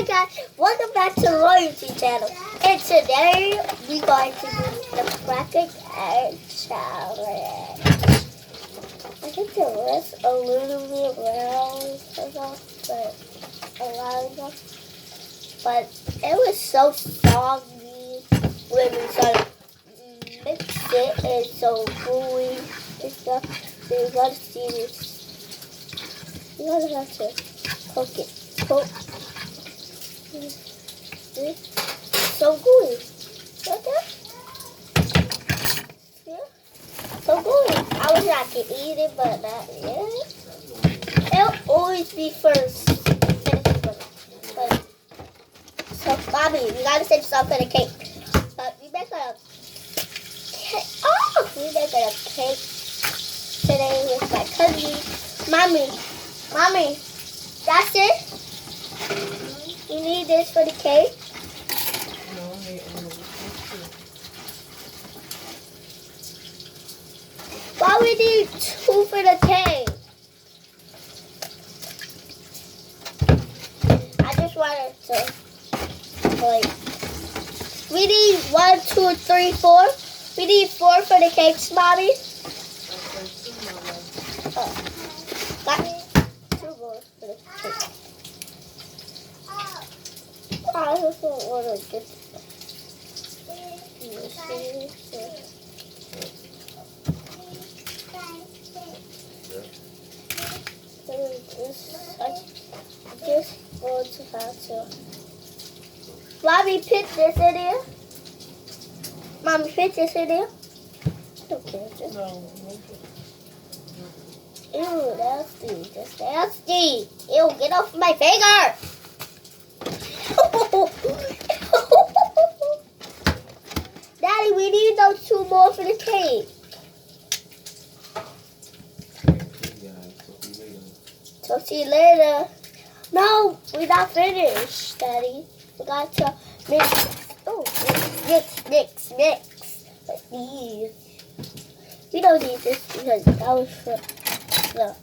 Hi guys, welcome back to Loyalty Channel. And today we're going to do the cracker egg challenge. I think the rest a little bit round, but a lot of them. But it was so soggy when we started mix it and so gooey and stuff. So you gotta see this. You gotta have to poke it. Poke. So gooey. Right there? Yeah. So gooey. I wish I could eat it, but not yet. It'll always be first. But, so, Bobby, we gotta save some for the cake. But we make a cake. Oh! We make a cake today with my cousin. Mommy, that's it? You need this for the cake? No, Why we need 2 for the cake? I just wanted to, like, we need 1, 2, 3, 4. We need 4 for the cakes, Mommy. Got 2 more for the cake. I just don't want to get just going to have to. Mommy, put this in here. Mommy, put this in here. Okay, just. Ew, nasty. Just nasty. Ew, get off my finger. Daddy, we need those 2 more for the cake. Talk to you later. No, we're not finished, Daddy. We got to mix. Oh, mix. Like these. We don't need this because that was for the.